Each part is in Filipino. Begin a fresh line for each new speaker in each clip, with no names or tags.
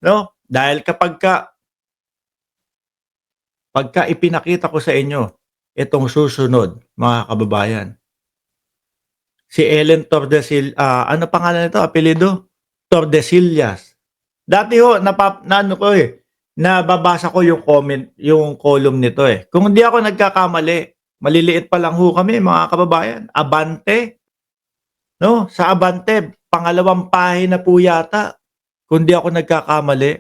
no? Dahil pagka ipinakita ko sa inyo itong susunod, mga kababayan, si Ellen ano pangalan nito, apelyido? Tordesillas. Dati ho, na ano ko nababasa ko yung comment, yung column nito Kung hindi ako nagkakamali, maliliit pa lang ho kami, mga kababayan. Abante, no? Sa Abante, pangalawang pahina po yata. Kung di ako nagkakamali,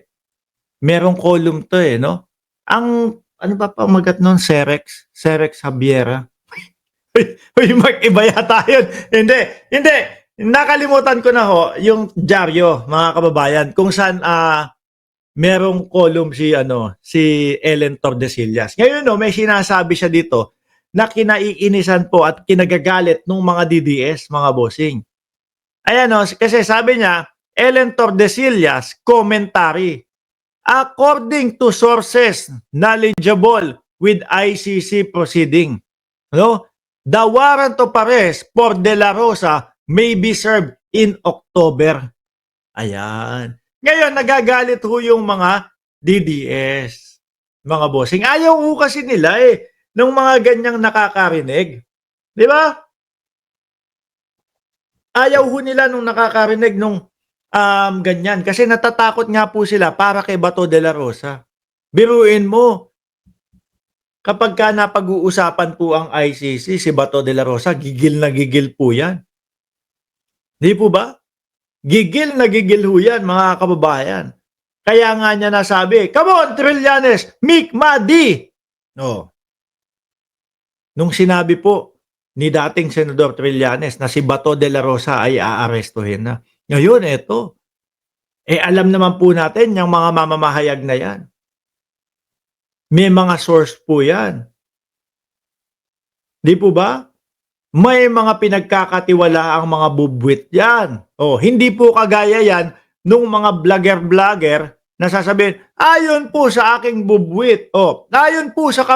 merong column to no? Ang, ano ba pamagat nun? Cerex Javiera. Uy, mag-iba yata yun. Hindi, hindi. Nakalimutan ko na ho, yung dyaryo, mga kababayan, kung saan, merong column si Ellen Tordesillas. Ngayon no, may sinasabi siya dito na kinaiinisan po at kinagagalit ng mga DDS, mga bossing. Ayan no, kasi sabi niya, Ellen Tordesillas commentary. According to sources knowledgeable with ICC proceeding, no? The warrant of arrest for De La Rosa may be served in October. Ayan. Ngayon, nagagalit ho yung mga DDS, mga bossing. Ayaw ho kasi nila ng mga ganyang nakakarinig. Di ba? Ayaw ho nila nung nakakarinig nung ganyan. Kasi natatakot nga po sila para kay Bato de la Rosa. Biruin mo, kapag ka napag-uusapan po ang ICC, si Bato de la Rosa, gigil na gigil po yan. Di po ba? Gigil na gigil ho yan, mga kababayan. Kaya nga niya nasabi, come on, Trillanes, make madi! No. Nung sinabi po ni dating Senador Trillanes na si Bato de la Rosa ay aarestuhin na. Ngayon, eto. Alam naman po natin yung mga mamamahayag na yan. May mga source po yan. Di po ba? May mga pinagkakatiwala ang mga bubwit yan. Hindi po kagaya yan nung mga vlogger-vlogger na sasabihin, ayon po sa aking bubwit. Ayon po sa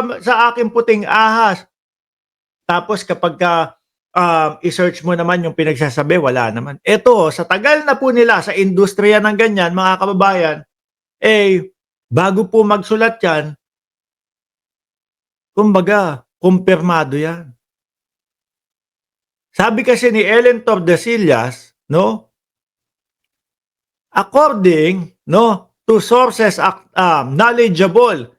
aking puting ahas. Tapos kapag i-search mo naman yung pinagsasabi, wala naman. Ito, sa tagal na po nila sa industriya ng ganyan, mga kababayan, bago po magsulat yan, kumbaga, kumpirmado yan. Sabi kasi ni Ellen Tordesillas, no? According, no, to sources knowledgeable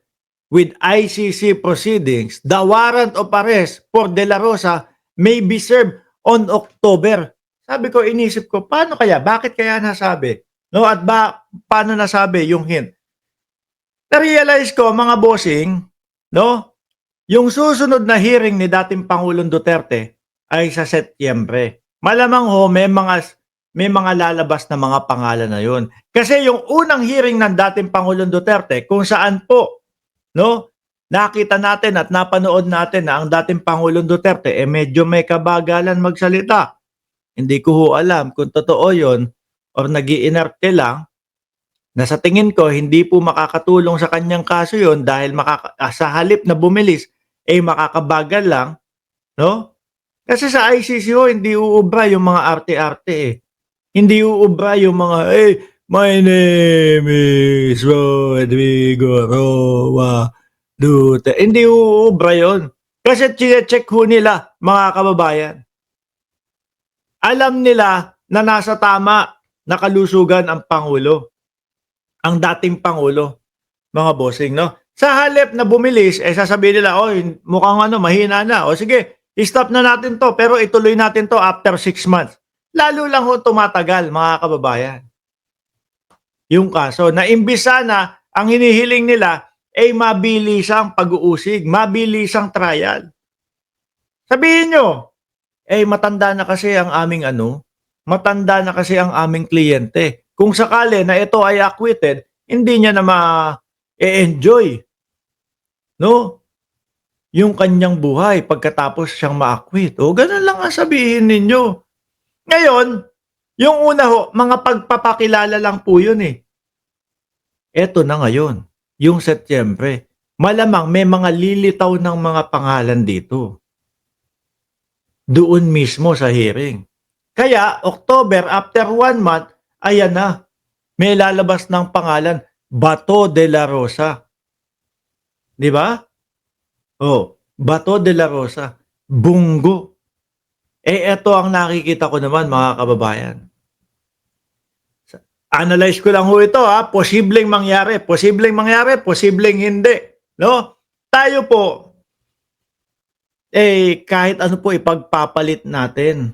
with ICC proceedings, the warrant of arrest for De La Rosa may be served on October. Sabi ko, inisip ko, paano kaya? Bakit kaya nasabi? No, at paano nasabi yung hint? Na-realize ko, mga bossing, no, yung susunod na hearing ni dating Pangulong Duterte ay sa Setyembre. Malamang ho, may mga lalabas na mga pangalan na yun. Kasi yung unang hearing ng dating Pangulong Duterte, kung saan po, no, nakita natin at napanood natin na ang dating Pangulong Duterte medyo may kabagalan magsalita. Hindi ko ho alam kung totoo yon or nag-iinarte lang, na sa tingin ko hindi po makakatulong sa kanyang kaso yon dahil sa halip na bumilis makakabagal lang, no? Kasi sa ICC ho, hindi uubra yung mga arte-arte Hindi uubra yung mga, my name is Rodrigo Roa Duterte. Hindi uubra yun. Kasi check ho nila, mga kababayan. Alam nila na nasa tama na kalusugan ang Pangulo. Ang dating Pangulo, mga bossing, no? Sa halip na bumilis, sasabihin nila, mukhang mahina na. Sige, i-stop na natin to, pero ituloy natin to after 6 months. Lalo lang ho tumatagal, mga kababayan. Yung kaso, na imbis sana, ang hinihiling nila mabilisang pag-uusig, mabilisang trial. Sabihin nyo, matanda na kasi ang aming matanda na kasi ang aming kliyente. Kung sakali na ito ay acquitted, hindi niya na ma-enjoy, no? Yung kanyang buhay pagkatapos siyang ma-acquit. Ganun lang ang sabihin ninyo. Ngayon, yung una ho, mga pagpapakilala lang po yun Eto na ngayon, yung Setyembre. Malamang may mga lilitaw ng mga pangalan dito. Doon mismo sa hearing. Kaya, October, after 1 month, ayan na. may lalabas ng pangalan, Bato de la Rosa. Di ba? Oh, Bato de la Rosa. Bunggo. Eto ang nakikita ko naman mga kababayan. Analyze ko lang ho ito ha, posibleng mangyari, posibleng hindi, no? Tayo po, kahit ano po ipagpapalit natin,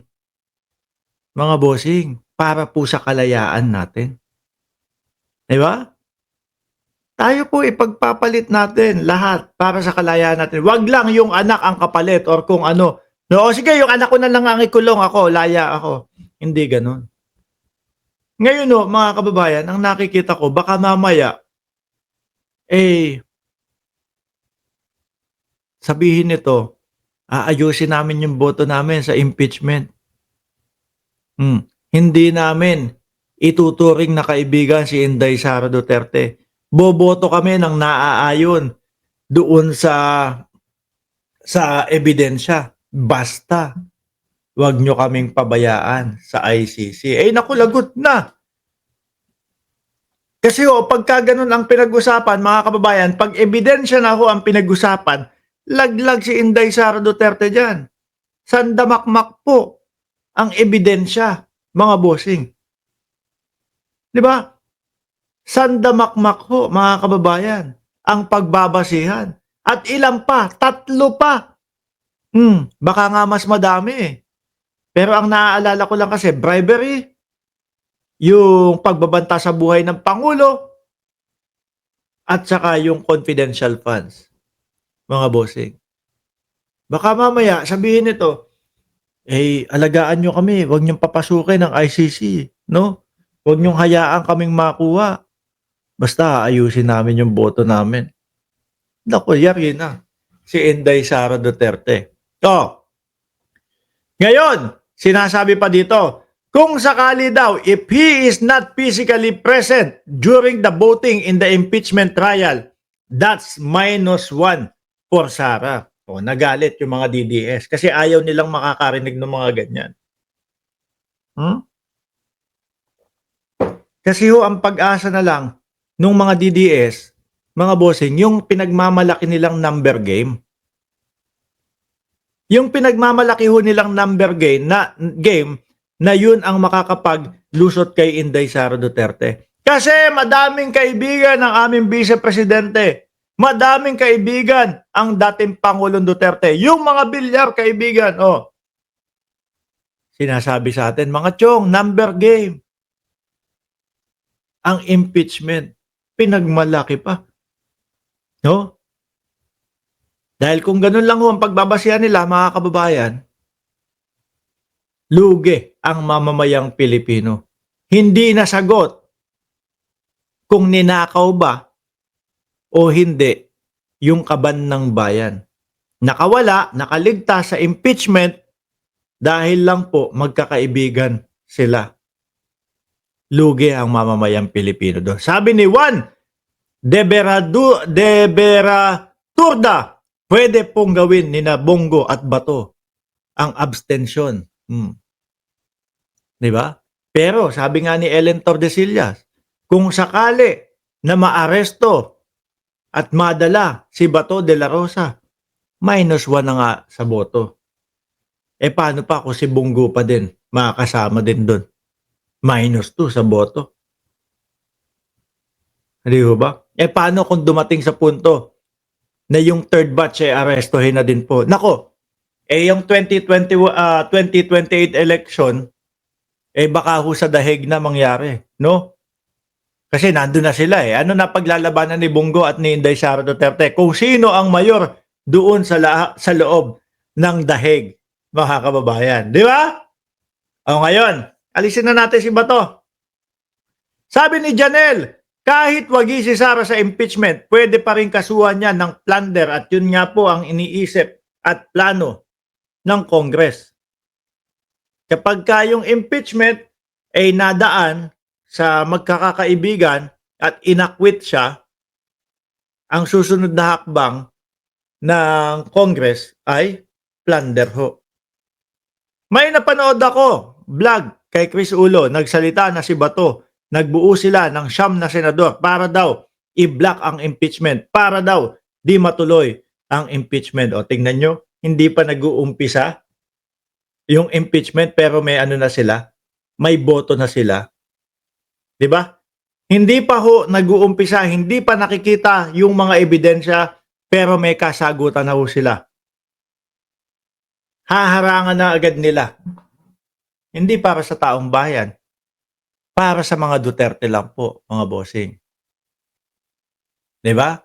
mga bossing, para po sa kalayaan natin. Di ba? Tayo po ipagpapalit natin lahat para sa kalayaan natin. Wag lang yung anak ang kapalit or kung ano. No, o sige, yung anak ko na lang ang ikulong ako, laya ako. Hindi ganun. Ngayon no, mga kababayan, ang nakikita ko, baka mamaya, sabihin nito, aayusin namin yung boto namin sa impeachment. Hindi namin ituturing na kaibigan si Inday Sara Duterte. Boboto kami ng naaayon doon sa ebidensya. Basta, wag nyo kaming pabayaan sa ICC. Naku, lagot na. Kasi pagka ganun ang pinag-usapan, mga kababayan, pag ebidensya na ang pinag-usapan, laglag si Inday Sara Duterte dyan. Sandamakmak po ang ebidensya, mga bossing. Di ba? Sandamakmak ho, mga kababayan, ang pagbabasihan. At ilan pa? 3 pa. Baka nga mas madami eh. Pero ang naaalala ko lang kasi, bribery, yung pagbabanta sa buhay ng Pangulo, at saka yung confidential funds, mga bossing. Baka mamaya sabihin nito, alagaan nyo kami, huwag nyong papasukin ng ICC, no? Huwag nyong hayaan kaming makuha. Basta ayusin namin yung boto namin. Naku, yari na. Si Inday Sara Duterte. Ngayon, sinasabi pa dito, kung sakali daw, if he is not physically present during the voting in the impeachment trial, that's -1 for Sara. Nagalit yung mga DDS kasi ayaw nilang makakarinig ng mga ganyan. Kasi ang pag-asa na lang nung mga DDS, mga bossing, yung pinagmamalaki nilang number game. Yung pinagmamalaki nilang number game na yun ang makakapaglusot kay Inday Sara Duterte. Kasi madaming kaibigan ng aming Vice Presidente. Madaming kaibigan ang dating Pangulong Duterte. Yung mga bilyar kaibigan, sinasabi sa atin, mga chong, number game. Ang impeachment, pinagmalaki pa. No? Dahil kung ganun lang ang pagbabasihan nila, mga kababayan, lugi ang mamamayang Pilipino. Hindi nasagot kung ninakaw ba o hindi yung kaban ng bayan. Nakawala, nakaligtas sa impeachment dahil lang po magkakaibigan sila. Lugi ang mamamayang Pilipino doon. Sabi ni Juan de Beraturda, pwede pong gawin ni na Bongo at Bato ang abstention. Diba? Pero sabi nga ni Ellen Tordesillas, kung sakali na maaresto at madala si Bato de la Rosa, -1 na nga sa boto. Paano pa kung si Bongo pa din makakasama din doon? -2 sa boto. Di ba? Paano kung dumating sa punto na yung third batch arestohin na din po? Nako, yung 2028 election, baka ho sa dahig na mangyari, no? Kasi nandun na sila Ano na paglalabanan ni Bongo at ni Inday Sara Duterte? Kung sino ang mayor doon sa loob ng dahig, mga kababayan. Di ba? Ngayon, alisin na natin si Bato. Sabi ni Janelle, kahit wagi si Sara sa impeachment, pwede pa rin kasuhan niya ng plunder at yun nga po ang iniisip at plano ng Congress. Kapag yung impeachment ay nadaan sa magkakaibigan at inakwit siya, ang susunod na hakbang ng Congress ay plunder ho. May napanood ako, vlog kay Chris Ulo, nagsalita na si Bato nagbuo sila ng 9 na senador para daw i-block ang impeachment, para daw di matuloy ang impeachment. O tingnan nyo, hindi pa nag-uumpisa yung impeachment pero may ano na sila, may boto na sila. 'Di ba? Hindi pa ho nag-uumpisa, hindi pa nakikita yung mga ebidensya pero may kasagutan na ho sila. Haharangan na agad nila. Hindi para sa taong bayan, para sa mga Duterte lang po, mga bossing. 'Di ba?